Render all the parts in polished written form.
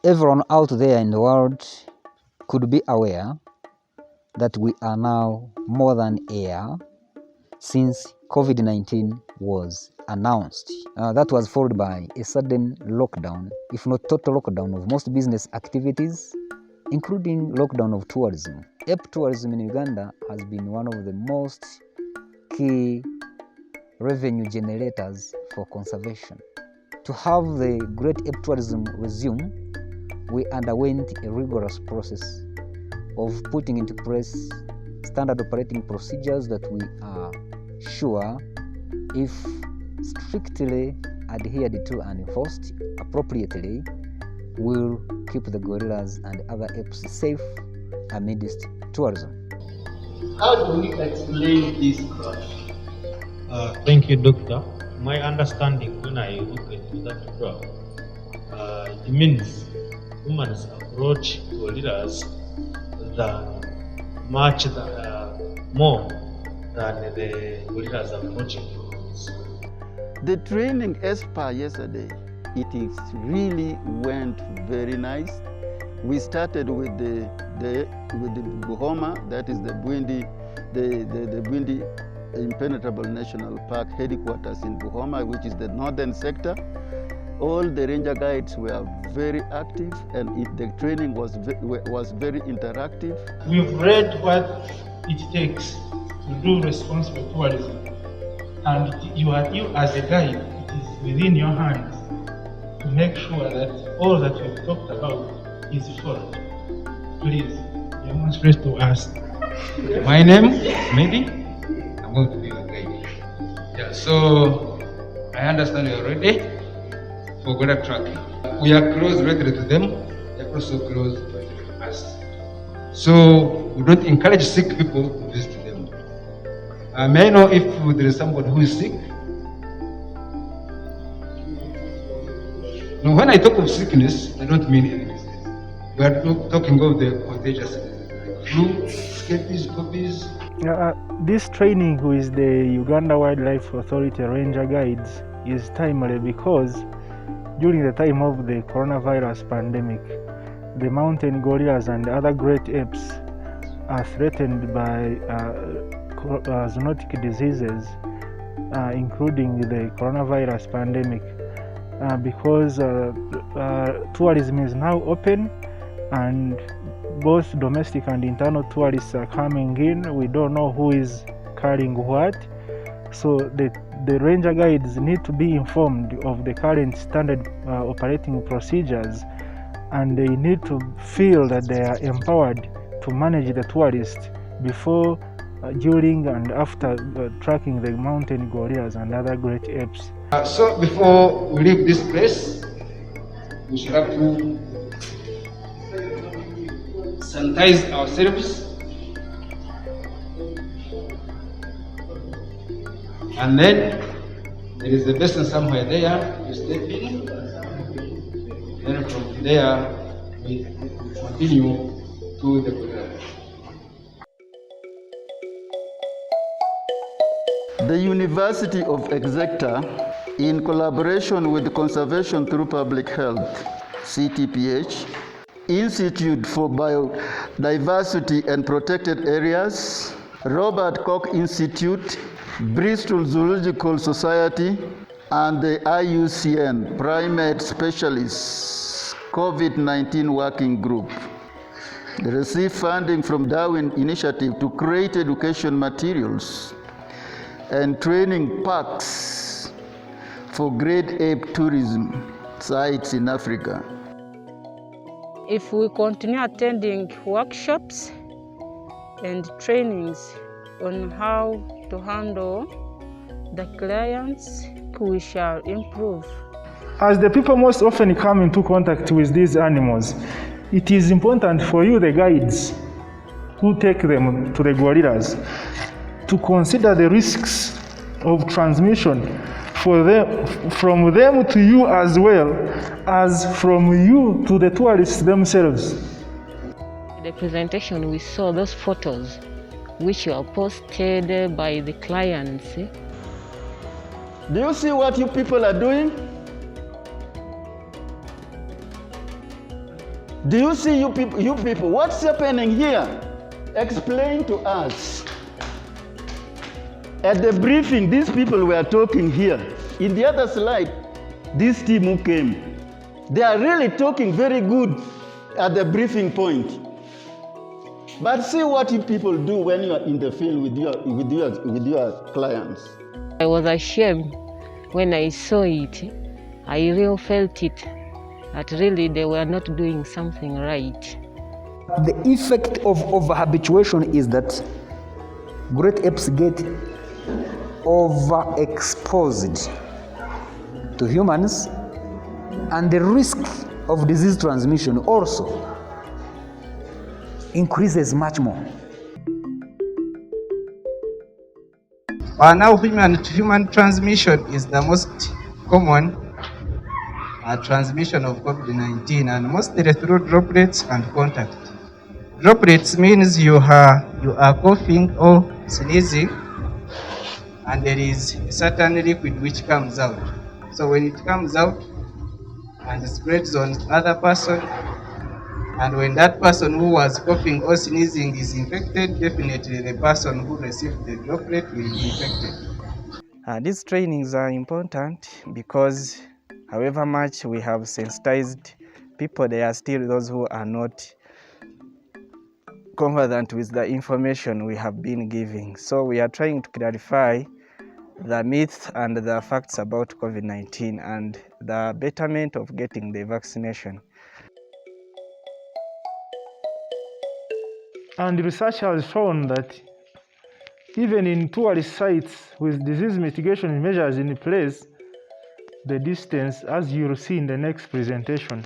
everyone out there in the world could be aware that we are now more than a year since COVID-19 was announced. That was followed by a sudden lockdown, if not total lockdown, of most business activities, including lockdown of tourism. Ape tourism in Uganda has been one of the most key revenue generators for conservation. To have the great ape tourism resume, we underwent a rigorous process of putting into place standard operating procedures that we are sure, if strictly adhered to and enforced appropriately, will keep the gorillas and other apes safe amidst tourism. How do we explain this crash? Thank you, Doctor. My understanding, when I look into that graph, it means humans approach gorillas much more than the gorillas approaching humans. The training as per yesterday, really went very nice. We started with the Buhoma, that is the Bwindi, the Bwindi Impenetrable National Park headquarters in Buhoma, which is the northern sector. All the ranger guides were very active, and the training was very interactive. We've read what it takes to do responsible tourism, and you as a guide, it is within your hands to make sure that all that we've talked about is followed. Please demonstrate to us. My name is Mehdi. I'm going to be your guide. Yeah, so I understand you're ready for gorilla tracking. We are close regularly to them. They're also close to us. So we don't encourage sick people to visit them. May I know if there is somebody who is sick? Now, when I talk of sickness, I don't mean any disease. We are talking of the contagious diseases, flu, scabies, copies. This training with the Uganda Wildlife Authority Ranger Guides is timely because during the time of the coronavirus pandemic, the mountain gorillas and other great apes are threatened by zoonotic diseases, including the coronavirus pandemic, because tourism is now open and both domestic and internal tourists are coming in. We don't know who is carrying what, so the ranger guides need to be informed of the current standard operating procedures, and they need to feel that they are empowered to manage the tourists before, during and after tracking the mountain gorillas and other great apes. So before we leave this place, we should have to sanitize ourselves, and then there is a basin somewhere there. You step in, then from there we continue to the gorilla. The University of Exeter, in collaboration with Conservation Through Public Health, Ctph, Institute for Biodiversity and Protected Areas, Robert Koch Institute, Bristol Zoological Society, and the IUCN Primate Specialists COVID-19 Working Group. They received funding from Darwin Initiative to create education materials and training parks for great ape tourism sites in Africa. If we continue attending workshops and trainings on how to handle the clients, we shall improve. As the people most often come into contact with these animals, it is important for you, the guides who take them to the gorillas, to consider the risks of transmission from them to you, as well as from you to the tourists themselves. The presentation, we saw those photos which were posted by the clients. Do you see what you people are doing? Do you see you people, what's happening here? Explain to us. At the briefing, these people were talking here. In the other slide, this team who came, they are really talking very good at the briefing point. But see what you people do when you are in the field with your clients. I was ashamed when I saw it. I really felt it, that really they were not doing something right. The effect of habituation is that great apes get overexposed to humans, and the risk of disease transmission also increases much more. Now human transmission is the most common transmission of COVID-19, and mostly through droplets and contact. Droplets means you are coughing or sneezing, and there is a certain liquid which comes out. So when it comes out and spreads on other person, and when that person who was coughing or sneezing is infected, definitely the person who received the droplet will be infected. These trainings are important because however much we have sensitized people, there are still those who are not conversant with the information we have been giving. So we are trying to clarify the myths and the facts about COVID-19 and the betterment of getting the vaccination. And research has shown that even in tourist sites with disease mitigation measures in place, the distance, as you'll see in the next presentation,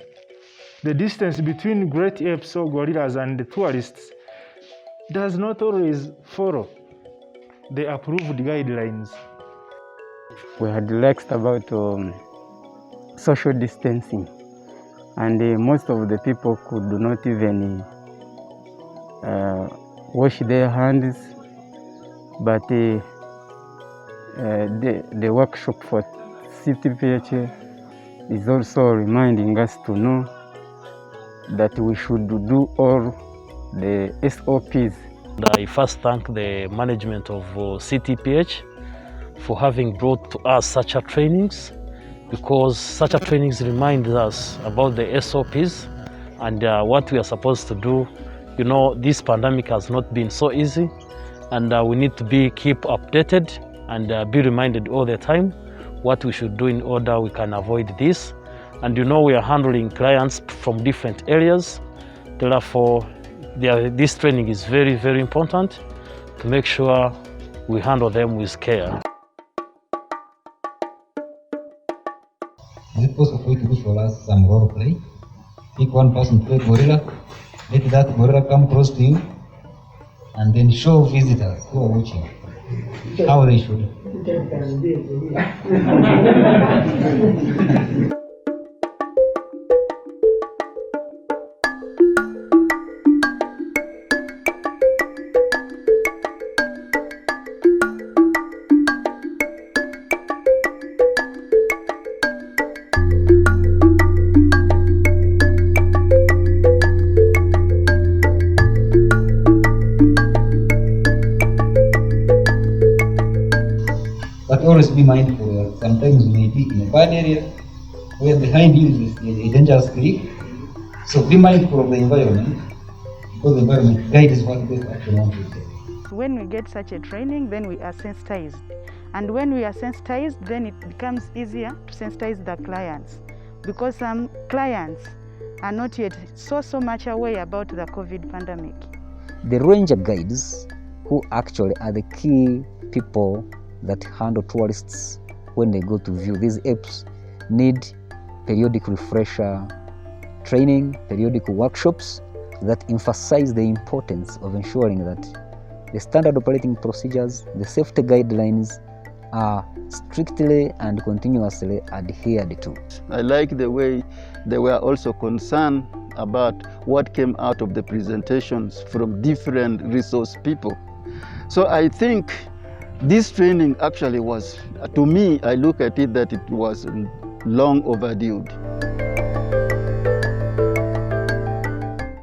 the distance between great apes or gorillas and the tourists does not always follow the approved guidelines. We had relaxed about social distancing, and most of the people could not even wash their hands, but the workshop for Ctph is also reminding us to know that we should do all the SOPs. I first thank the management of Ctph for having brought to us such a trainings, because such a trainings remind us about the SOPs and what we are supposed to do. You know, this pandemic has not been so easy, and we need to keep updated and be reminded all the time what we should do in order we can avoid this. And you know, we are handling clients from different areas. Therefore, this training is very, very important to make sure we handle them with care. Is it possible for you to do for us some role play? Pick one person to play gorilla, let that gorilla come close to you, and then show visitors who are watching how they should. But always be mindful, sometimes you may be in a bad area where behind you is a dangerous cliff. So be mindful of the environment, because the environment guides what best action want to take. When we get such a training, then we are sensitized. And when we are sensitized, then it becomes easier to sensitize the clients, because some clients are not yet so much aware about the COVID pandemic. The ranger guides, who actually are the key people that handle tourists when they go to view these apes, need periodic refresher training, periodic workshops that emphasize the importance of ensuring that the standard operating procedures, the safety guidelines are strictly and continuously adhered to. I like the way they were also concerned about what came out of the presentations from different resource people. So I think this training actually was, to me, I look at it that it was long overdue.